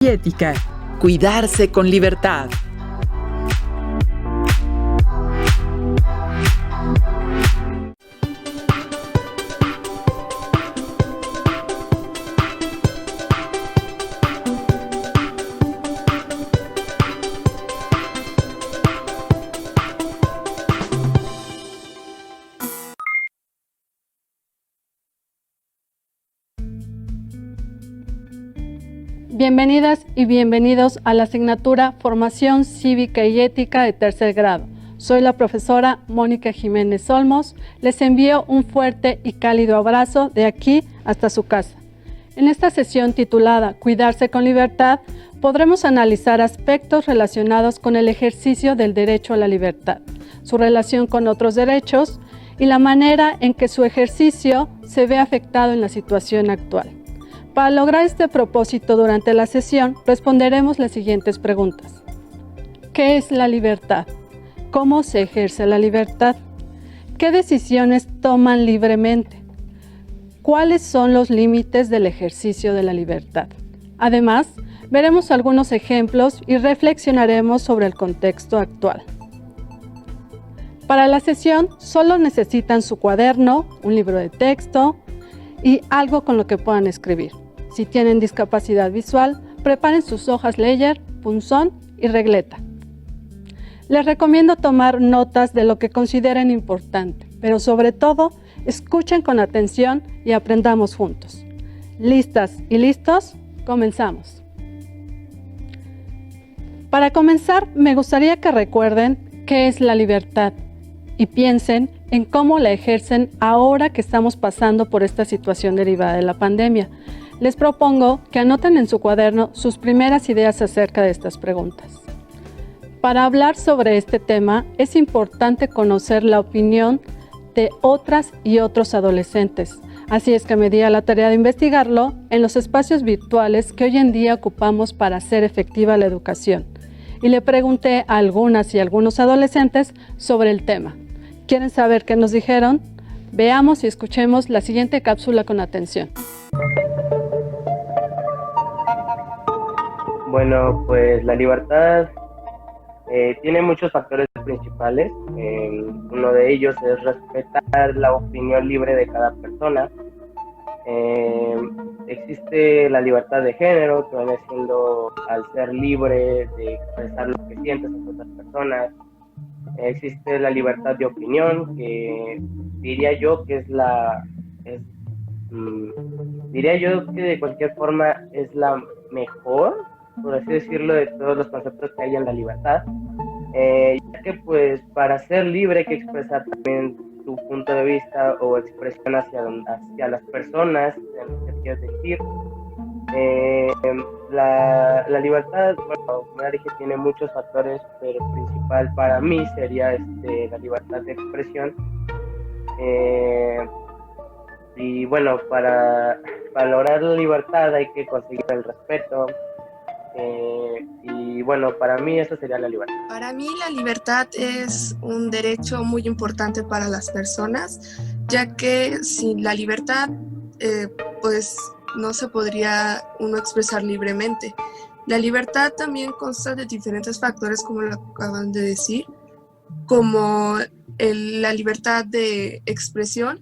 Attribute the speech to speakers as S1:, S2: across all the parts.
S1: y ética. Cuidarse con libertad.
S2: Bienvenidas y bienvenidos a la asignatura Formación Cívica y Ética de tercer grado. Soy la profesora Mónica Jiménez Olmos. Les envío un fuerte y cálido abrazo de aquí hasta su casa. En esta sesión titulada Cuidarse con libertad, podremos analizar aspectos relacionados con el ejercicio del derecho a la libertad, su relación con otros derechos y la manera en que su ejercicio se ve afectado en la situación actual. Para lograr este propósito durante la sesión, responderemos las siguientes preguntas. ¿Qué es la libertad? ¿Cómo se ejerce la libertad? ¿Qué decisiones toman libremente? ¿Cuáles son los límites del ejercicio de la libertad? Además, veremos algunos ejemplos y reflexionaremos sobre el contexto actual. Para la sesión, solo necesitan su cuaderno, un libro de texto y algo con lo que puedan escribir. Si tienen discapacidad visual, preparen sus hojas Ledger, punzón y regleta. Les recomiendo tomar notas de lo que consideren importante, pero sobre todo, escuchen con atención y aprendamos juntos. ¿Listas y listos? Comenzamos. Para comenzar, me gustaría que recuerden qué es la libertad y piensen en cómo la ejercen ahora que estamos pasando por esta situación derivada de la pandemia. Les propongo que anoten en su cuaderno sus primeras ideas acerca de estas preguntas. Para hablar sobre este tema, es importante conocer la opinión de otras y otros adolescentes. Así es que me di a la tarea de investigarlo en los espacios virtuales que hoy en día ocupamos para hacer efectiva la educación. Y le pregunté a algunas y algunos adolescentes sobre el tema. ¿Quieren saber qué nos dijeron? Veamos y escuchemos la siguiente cápsula con atención.
S3: Bueno, pues la libertad tiene muchos factores principales. Uno de ellos es respetar la opinión libre de cada persona. Existe la libertad de género, que viene siendo al ser libre de expresar lo que sientes a otras personas. Existe la libertad de opinión, que diría yo que diría yo que de cualquier forma es la mejor, por así decirlo, de todos los conceptos que hay en la libertad, ya que pues para ser libre hay que expresar también tu punto de vista o expresión hacia las personas, que quieres decir. La libertad, bueno, como ya dije, tiene muchos factores, pero el principal para mí sería la libertad de expresión. Y bueno, para lograr la libertad hay que conseguir el respeto. Y bueno, para mí eso sería la libertad.
S4: Para mí la libertad es un derecho muy importante para las personas, ya que sin la libertad, pues no se podría uno expresar libremente. La libertad también consta de diferentes factores, como lo acaban de decir, como la libertad de expresión,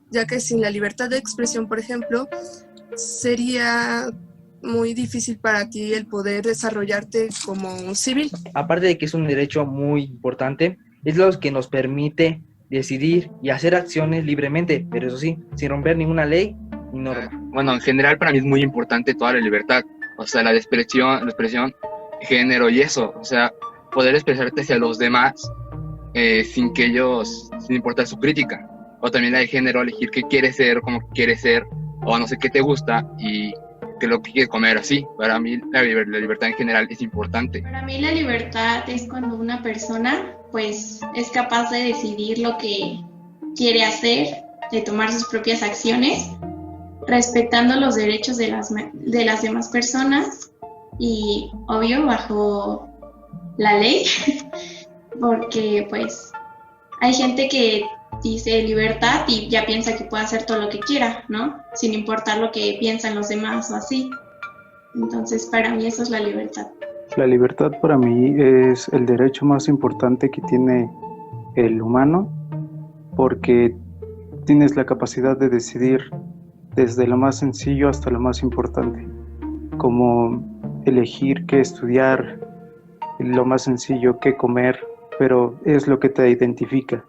S4: ya que sin la libertad de expresión, por ejemplo, sería muy difícil para ti el poder desarrollarte como un civil.
S5: Aparte de que es un derecho muy importante, es lo que nos permite decidir y hacer acciones libremente, pero eso sí, sin romper ninguna ley ni norma.
S6: Bueno, en general para mí es muy importante toda la libertad, o sea, la expresión, género y eso, o sea, poder expresarte hacia los demás sin importar su crítica, o también la de género, elegir qué quieres ser, cómo quieres ser, o no sé qué te gusta y qué es lo que quieres comer, así. Para mí la libertad en general es importante.
S7: Para mí la libertad es cuando una persona pues es capaz de decidir lo que quiere hacer, de tomar sus propias acciones, respetando los derechos de las demás personas y obvio bajo la ley, porque pues hay gente que dice libertad y ya piensa que puede hacer todo lo que quiera, ¿no? Sin importar lo que piensan los demás o así. Entonces, para mí eso es la libertad.
S8: La libertad para mí es el derecho más importante que tiene el humano, porque tienes la capacidad de decidir desde lo más sencillo hasta lo más importante, como elegir qué estudiar, lo más sencillo, qué comer, pero es lo que te identifica,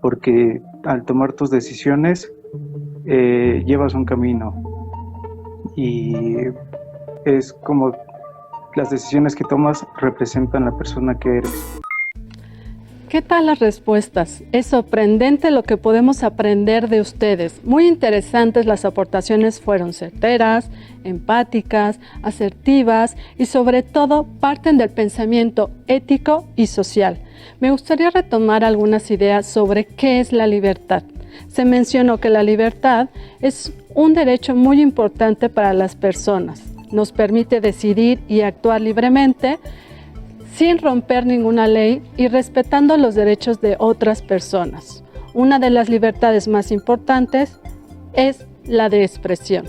S8: porque al tomar tus decisiones llevas un camino y es como las decisiones que tomas representan la persona que eres.
S2: ¿Qué tal las respuestas? Es sorprendente lo que podemos aprender de ustedes. Muy interesantes, las aportaciones fueron certeras, empáticas, asertivas y sobre todo parten del pensamiento ético y social. Me gustaría retomar algunas ideas sobre qué es la libertad. Se mencionó que la libertad es un derecho muy importante para las personas. Nos permite decidir y actuar libremente, sin romper ninguna ley y respetando los derechos de otras personas. Una de las libertades más importantes es la de expresión.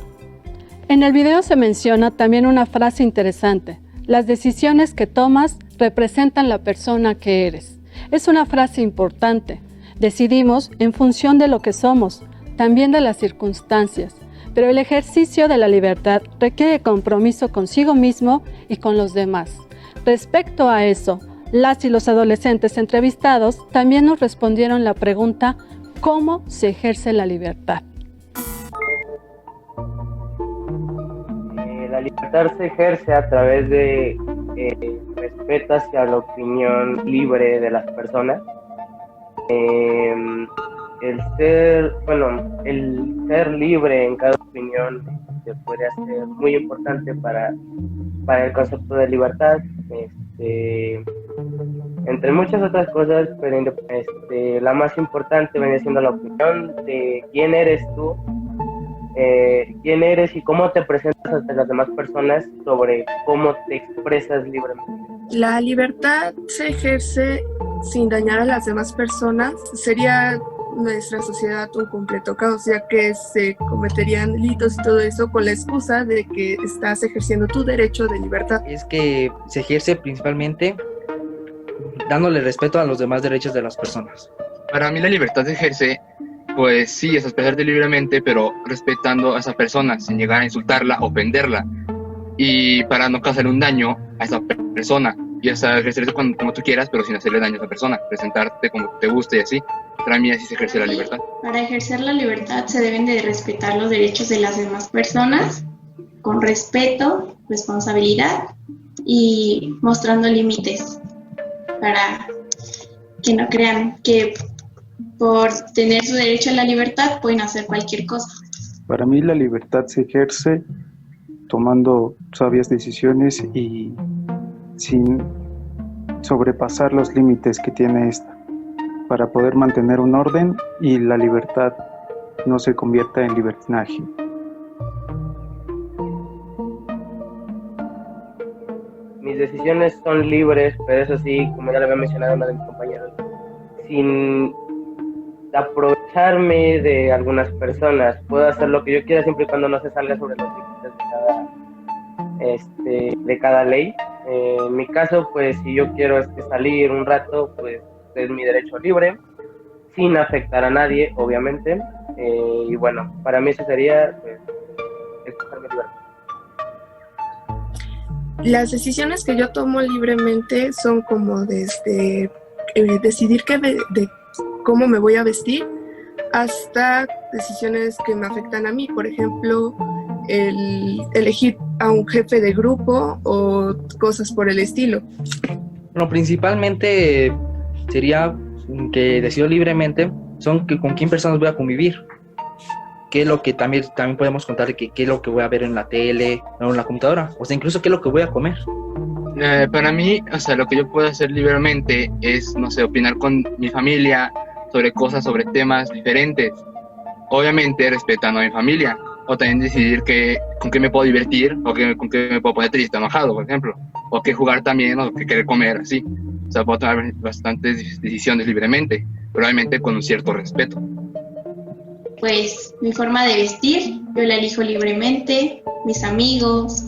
S2: En el video se menciona también una frase interesante: las decisiones que tomas representan la persona que eres. Es una frase importante. Decidimos en función de lo que somos, también de las circunstancias, pero el ejercicio de la libertad requiere compromiso consigo mismo y con los demás. Respecto a eso, las y los adolescentes entrevistados también nos respondieron la pregunta: ¿cómo se ejerce la libertad?
S3: La libertad se ejerce a través de respeto hacia la opinión libre de las personas. El ser libre en cada opinión puede ser muy importante para el concepto de libertad, entre muchas otras cosas, pero la más importante viene siendo la opinión de quién eres tú, quién eres y cómo te presentas ante las demás personas, sobre cómo te expresas libremente.
S4: La libertad se ejerce sin dañar a las demás personas. Sería nuestra sociedad un completo caos, ya que se cometerían delitos y todo eso con la excusa de que estás ejerciendo tu derecho de libertad.
S5: Es que se ejerce principalmente dándole respeto a los demás derechos de las personas.
S6: Para mí la libertad se ejerce, pues sí, es expresarte libremente, pero respetando a esa persona, sin llegar a insultarla, ofenderla, y para no causar un daño a esa persona. Y hasta ejercerse como tú quieras, pero sin hacerle daño a esa persona, presentarte como te guste y así. Para mí así se ejerce la libertad.
S7: Para ejercer la libertad se deben de respetar los derechos de las demás personas, con respeto, responsabilidad y mostrando límites, para que no crean que por tener su derecho a la libertad pueden hacer cualquier cosa.
S8: Para mí la libertad se ejerce tomando sabias decisiones y sin sobrepasar los límites que tiene esta, para poder mantener un orden y la libertad no se convierta en libertinaje.
S3: Mis decisiones son libres, pero eso sí, como ya lo había mencionado uno de mis compañeros, sin aprovecharme de algunas personas. Puedo hacer lo que yo quiera siempre y cuando no se salga sobre los límites de cada ley. En mi caso, pues si yo quiero salir un rato, pues es mi derecho libre, sin afectar a nadie, obviamente. Y bueno, para mí eso sería escoger mi libertad.
S4: Las decisiones que yo tomo libremente son como desde decidir de cómo me voy a vestir hasta decisiones que me afectan a mí. Por ejemplo, el elegir a un jefe de grupo o cosas por el estilo.
S5: Bueno, principalmente sería que decido libremente son con quién personas voy a convivir, qué es lo que también podemos contar de qué es lo que voy a ver en la tele o en la computadora, o sea, incluso qué es lo que voy a comer.
S6: Para mí, o sea, lo que yo puedo hacer libremente es, no sé, opinar con mi familia sobre cosas, sobre temas diferentes, obviamente respetando a mi familia, o también decidir con qué me puedo divertir, o con qué me puedo poner triste, enojado, por ejemplo, o qué jugar también, o qué querer comer, así. O sea, puedo tomar bastantes decisiones libremente, pero obviamente con un cierto respeto.
S7: Pues mi forma de vestir, yo la elijo libremente, mis amigos,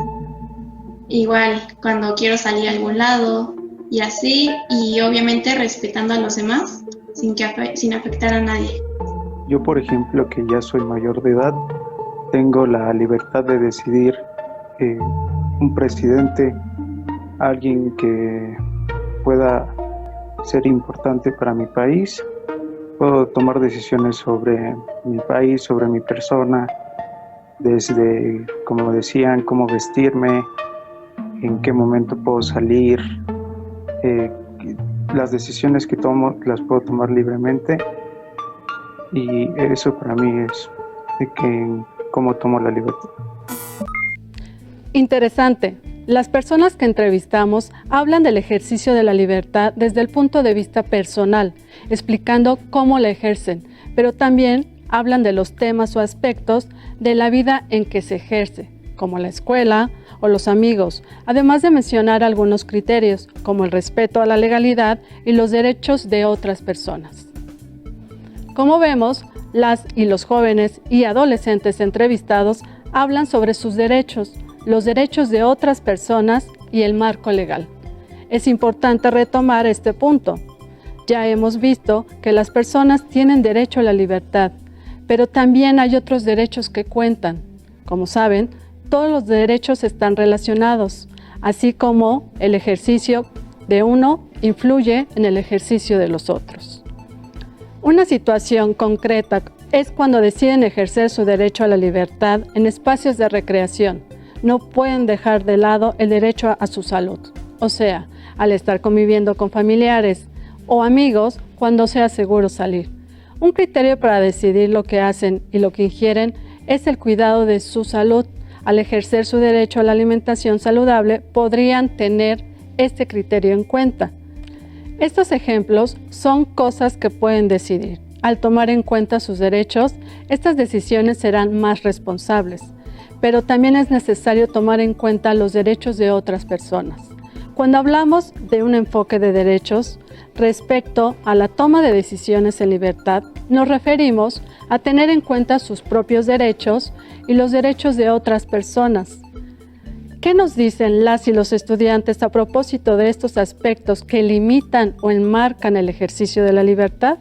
S7: igual cuando quiero salir a algún lado y así, y obviamente respetando a los demás sin afectar a nadie.
S8: Yo, por ejemplo, que ya soy mayor de edad, tengo la libertad de decidir un presidente, alguien que pueda ser importante para mi país. Puedo tomar decisiones sobre mi país, sobre mi persona, desde, como decían, cómo vestirme, en qué momento puedo salir. Las decisiones que tomo las puedo tomar libremente, y eso para mí es de que cómo tomo la libertad.
S2: Interesante. Las personas que entrevistamos hablan del ejercicio de la libertad desde el punto de vista personal, explicando cómo la ejercen, pero también hablan de los temas o aspectos de la vida en que se ejerce, como la escuela o los amigos, además de mencionar algunos criterios, como el respeto a la legalidad y los derechos de otras personas. Como vemos, las y los jóvenes y adolescentes entrevistados hablan sobre sus derechos, los derechos de otras personas y el marco legal. Es importante retomar este punto. Ya hemos visto que las personas tienen derecho a la libertad, pero también hay otros derechos que cuentan. Como saben, todos los derechos están relacionados, así como el ejercicio de uno influye en el ejercicio de los otros. Una situación concreta es cuando deciden ejercer su derecho a la libertad en espacios de recreación. No pueden dejar de lado el derecho a su salud, o sea, al estar conviviendo con familiares o amigos cuando sea seguro salir. Un criterio para decidir lo que hacen y lo que ingieren es el cuidado de su salud. Al ejercer su derecho a la alimentación saludable, podrían tener este criterio en cuenta. Estos ejemplos son cosas que pueden decidir. Al tomar en cuenta sus derechos, estas decisiones serán más responsables, pero también es necesario tomar en cuenta los derechos de otras personas. Cuando hablamos de un enfoque de derechos respecto a la toma de decisiones en libertad, nos referimos a tener en cuenta sus propios derechos y los derechos de otras personas. ¿Qué nos dicen las y los estudiantes a propósito de estos aspectos que limitan o enmarcan el ejercicio de la libertad?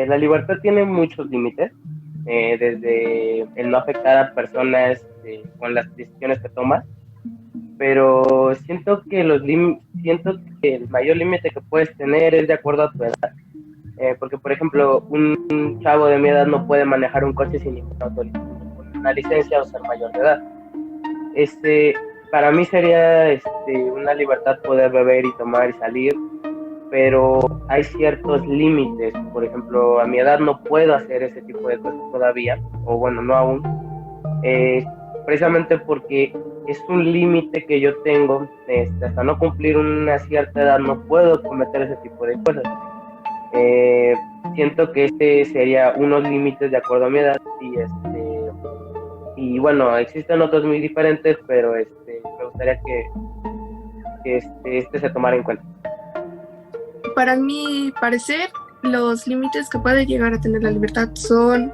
S3: La libertad tiene muchos límites, desde el no afectar a personas con las decisiones que tomas, pero siento que el mayor límite que puedes tener es de acuerdo a tu edad, porque por ejemplo un chavo de mi edad no puede manejar un coche sin ninguna autorización, con una licencia o ser mayor de edad. Para mí sería una libertad poder beber y tomar y salir, pero hay ciertos límites. Por ejemplo, a mi edad no puedo hacer ese tipo de cosas todavía, o bueno, no aún, precisamente porque es un límite que yo tengo. Hasta no cumplir una cierta edad no puedo cometer ese tipo de cosas. Siento que sería unos límites de acuerdo a mi edad, y bueno, existen otros muy diferentes, pero me gustaría que se tomara en cuenta.
S4: Para mi parecer, los límites que puede llegar a tener la libertad son,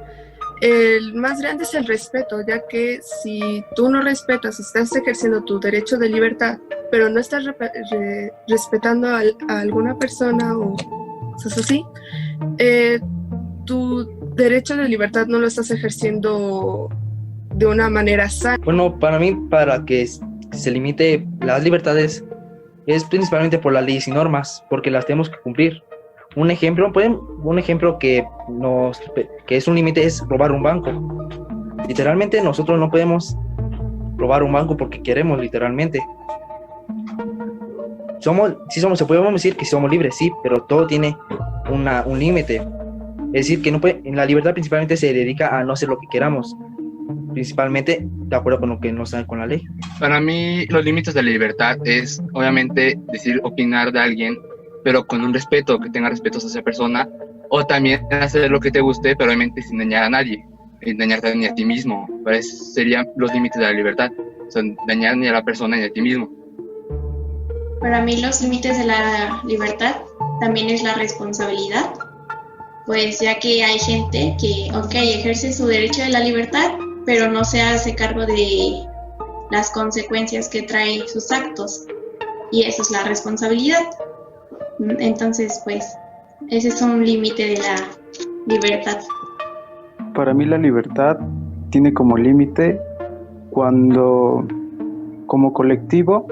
S4: el más grande es el respeto, ya que si tú no respetas, estás ejerciendo tu derecho de libertad, pero no estás respetando a alguna persona o cosas así, tu derecho de libertad no lo estás ejerciendo de una manera sana.
S5: Bueno, para mí, para que se limite las libertades, es principalmente por las leyes y normas, porque las tenemos que cumplir. Un ejemplo que es un límite es robar un banco. Literalmente nosotros no podemos robar un banco porque queremos, literalmente. Se podemos decir que somos libres, sí, pero todo tiene un límite. Es decir, que la libertad principalmente se dedica a no hacer lo que queramos, principalmente de acuerdo con lo que nos da con la ley.
S6: Para mí, los límites de la libertad es, obviamente, opinar de alguien, pero con un respeto, que tenga respeto a esa persona, o también hacer lo que te guste, pero obviamente sin dañar a nadie, sin dañarte ni a ti mismo. Pues serían los límites de la libertad, o sea, dañar ni a la persona ni a ti mismo.
S7: Para mí los límites de la libertad también es la responsabilidad, pues ya que hay gente que, ejerce su derecho de la libertad, pero no se hace cargo de las consecuencias que traen sus actos, y eso es la responsabilidad. Entonces, pues, ese es un límite de la libertad.
S8: Para mí la libertad tiene como límite cuando como colectivo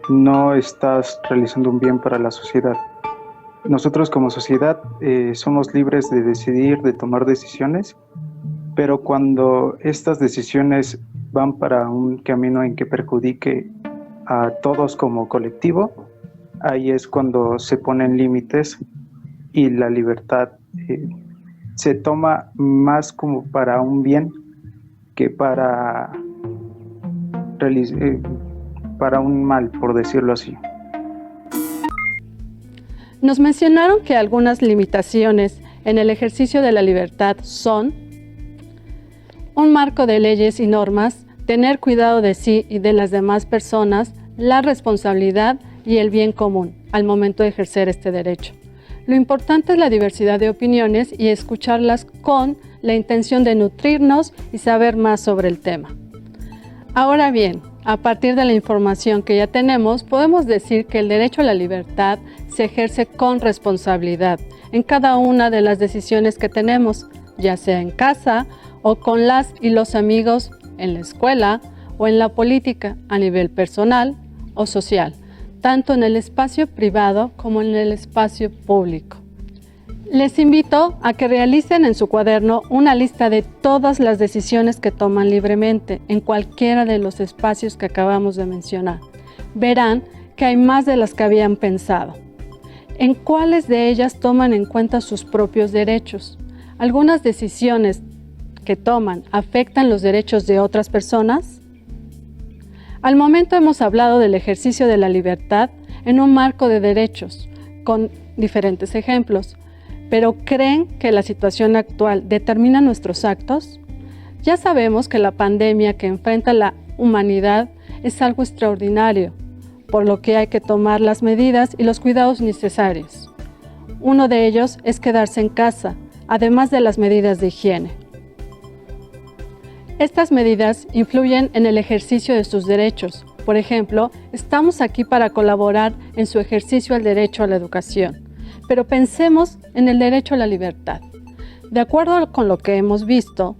S8: no estás realizando un bien para la sociedad. Nosotros como sociedad somos libres de decidir, de tomar decisiones, pero cuando estas decisiones van para un camino en que perjudique a todos como colectivo, ahí es cuando se ponen límites y la libertad se toma más como para un bien que para un mal, por decirlo así.
S2: Nos mencionaron que algunas limitaciones en el ejercicio de la libertad son un marco de leyes y normas, tener cuidado de sí y de las demás personas, la responsabilidad y el bien común al momento de ejercer este derecho. Lo importante es la diversidad de opiniones y escucharlas con la intención de nutrirnos y saber más sobre el tema. Ahora bien, a partir de la información que ya tenemos, podemos decir que el derecho a la libertad se ejerce con responsabilidad en cada una de las decisiones que tenemos, ya sea en casa o con las y los amigos, en la escuela o en la política a nivel personal o social, tanto en el espacio privado como en el espacio público. Les invito a que realicen en su cuaderno una lista de todas las decisiones que toman libremente en cualquiera de los espacios que acabamos de mencionar. Verán que hay más de las que habían pensado. ¿En cuáles de ellas toman en cuenta sus propios derechos? ¿Algunas decisiones que toman afectan los derechos de otras personas? Al momento hemos hablado del ejercicio de la libertad en un marco de derechos, con diferentes ejemplos. ¿Pero creen que la situación actual determina nuestros actos? Ya sabemos que la pandemia que enfrenta la humanidad es algo extraordinario, por lo que hay que tomar las medidas y los cuidados necesarios. Uno de ellos es quedarse en casa, además de las medidas de higiene. Estas medidas influyen en el ejercicio de sus derechos. Por ejemplo, estamos aquí para colaborar en su ejercicio al derecho a la educación. Pero pensemos en el derecho a la libertad. De acuerdo con lo que hemos visto,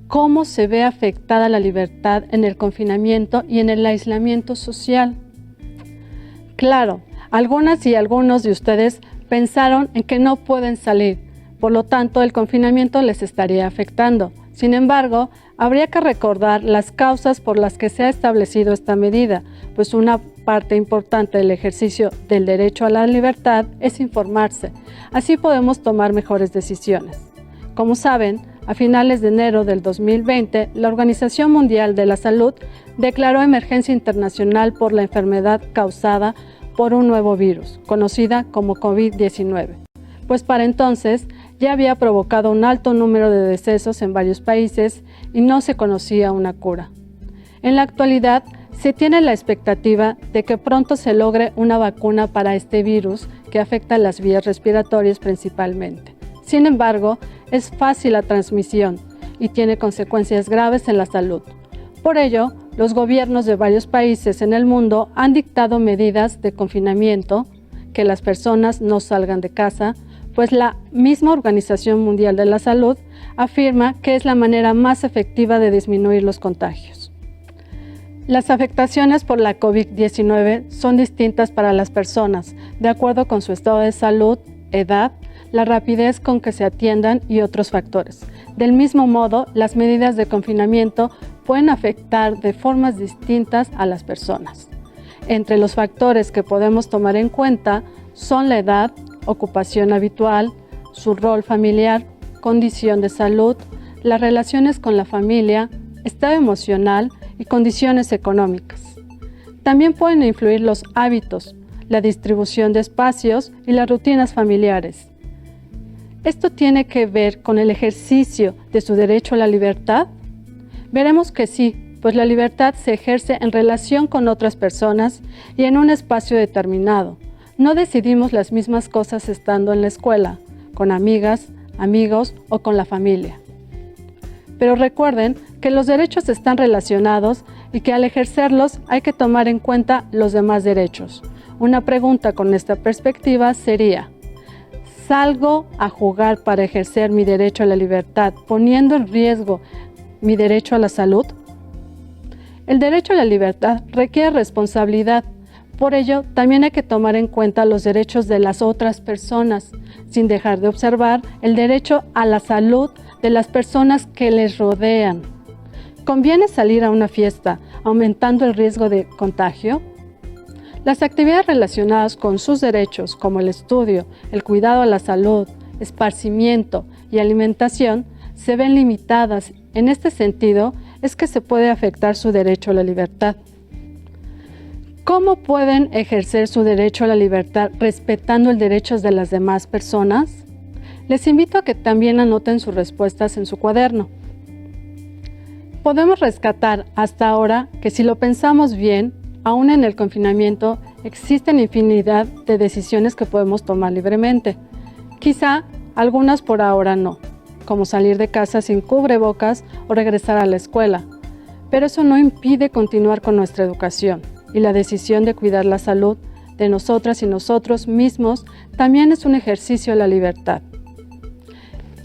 S2: ¿cómo se ve afectada la libertad en el confinamiento y en el aislamiento social? Claro, algunas y algunos de ustedes pensaron en que no pueden salir, por lo tanto el confinamiento les estaría afectando. Sin embargo, habría que recordar las causas por las que se ha establecido esta medida, pues una parte importante del ejercicio del derecho a la libertad es informarse. Así podemos tomar mejores decisiones. Como saben, a finales de enero del 2020, la Organización Mundial de la Salud declaró emergencia internacional por la enfermedad causada por un nuevo virus, conocida como COVID-19. Pues para entonces ya había provocado un alto número de decesos en varios países y no se conocía una cura. En la actualidad, se tiene la expectativa de que pronto se logre una vacuna para este virus que afecta las vías respiratorias principalmente. Sin embargo, es fácil la transmisión y tiene consecuencias graves en la salud. Por ello, los gobiernos de varios países en el mundo han dictado medidas de confinamiento, que las personas no salgan de casa, pues la misma Organización Mundial de la Salud afirma que es la manera más efectiva de disminuir los contagios. Las afectaciones por la COVID-19 son distintas para las personas, de acuerdo con su estado de salud, edad, la rapidez con que se atiendan y otros factores. Del mismo modo, las medidas de confinamiento pueden afectar de formas distintas a las personas. Entre los factores que podemos tomar en cuenta son la edad, ocupación habitual, su rol familiar, condición de salud, las relaciones con la familia, estado emocional y condiciones económicas. También pueden influir los hábitos, la distribución de espacios y las rutinas familiares. ¿Esto tiene que ver con el ejercicio de su derecho a la libertad? Veremos que sí, pues la libertad se ejerce en relación con otras personas y en un espacio determinado. No decidimos las mismas cosas estando en la escuela, con amigas, amigos o con la familia. Pero recuerden que los derechos están relacionados y que al ejercerlos hay que tomar en cuenta los demás derechos. Una pregunta con esta perspectiva sería: ¿salgo a jugar para ejercer mi derecho a la libertad poniendo en riesgo mi derecho a la salud? El derecho a la libertad requiere responsabilidad. Por ello, también hay que tomar en cuenta los derechos de las otras personas, sin dejar de observar el derecho a la salud de las personas que les rodean. ¿Conviene salir a una fiesta aumentando el riesgo de contagio? Las actividades relacionadas con sus derechos, como el estudio, el cuidado a la salud, esparcimiento y alimentación, se ven limitadas. En este sentido, es que se puede afectar su derecho a la libertad. ¿Cómo pueden ejercer su derecho a la libertad respetando el derecho de las demás personas? Les invito a que también anoten sus respuestas en su cuaderno. Podemos rescatar hasta ahora que si lo pensamos bien, aún en el confinamiento existen infinidad de decisiones que podemos tomar libremente. Quizá algunas por ahora no, como salir de casa sin cubrebocas o regresar a la escuela. Pero eso no impide continuar con nuestra educación, y la decisión de cuidar la salud de nosotras y nosotros mismos también es un ejercicio de la libertad.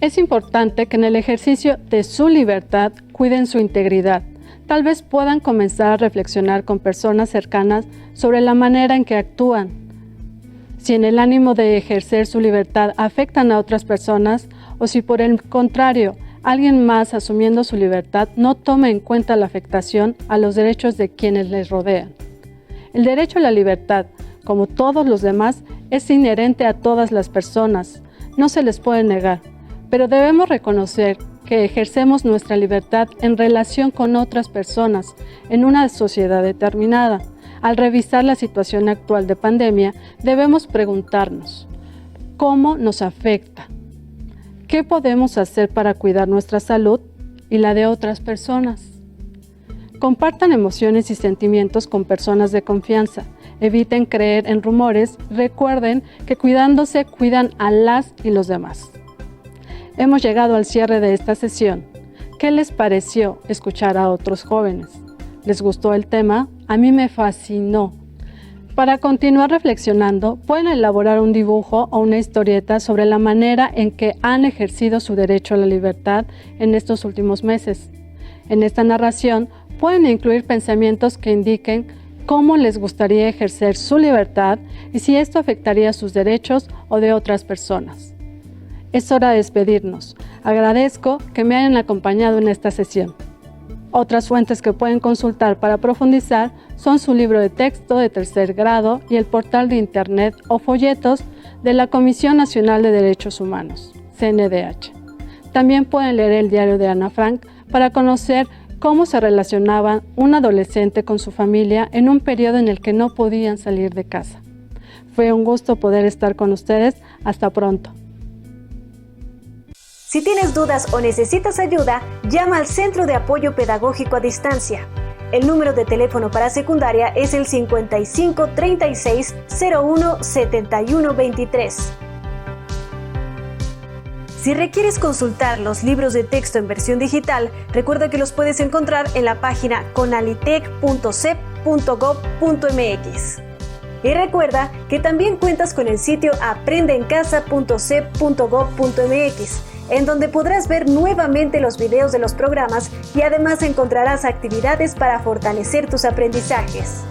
S2: Es importante que en el ejercicio de su libertad cuiden su integridad. Tal vez puedan comenzar a reflexionar con personas cercanas sobre la manera en que actúan. Si en el ánimo de ejercer su libertad afectan a otras personas, o si por el contrario, alguien más asumiendo su libertad no toma en cuenta la afectación a los derechos de quienes les rodean. El derecho a la libertad, como todos los demás, es inherente a todas las personas. No se les puede negar, pero debemos reconocer que ejercemos nuestra libertad en relación con otras personas en una sociedad determinada. Al revisar la situación actual de pandemia, debemos preguntarnos: ¿cómo nos afecta? ¿Qué podemos hacer para cuidar nuestra salud y la de otras personas? Compartan emociones y sentimientos con personas de confianza. Eviten creer en rumores. Recuerden que cuidándose, cuidan a las y los demás. Hemos llegado al cierre de esta sesión. ¿Qué les pareció escuchar a otros jóvenes? ¿Les gustó el tema? A mí me fascinó. Para continuar reflexionando, pueden elaborar un dibujo o una historieta sobre la manera en que han ejercido su derecho a la libertad en estos últimos meses. En esta narración, pueden incluir pensamientos que indiquen cómo les gustaría ejercer su libertad y si esto afectaría sus derechos o de otras personas. Es hora de despedirnos. Agradezco que me hayan acompañado en esta sesión. Otras fuentes que pueden consultar para profundizar son su libro de texto de tercer grado y el portal de internet o folletos de la Comisión Nacional de Derechos Humanos, CNDH. También pueden leer el diario de Ana Frank para conocer cómo se relacionaba un adolescente con su familia en un periodo en el que no podían salir de casa. Fue un gusto poder estar con ustedes. Hasta pronto.
S9: Si tienes dudas o necesitas ayuda, llama al Centro de Apoyo Pedagógico a Distancia. El número de teléfono para secundaria es el 55 36 01 71 23. Si requieres consultar los libros de texto en versión digital, recuerda que los puedes encontrar en la página conalitec.cep.gov.mx. Y recuerda que también cuentas con el sitio aprendeencasa.cep.gov.mx, en donde podrás ver nuevamente los videos de los programas y además encontrarás actividades para fortalecer tus aprendizajes.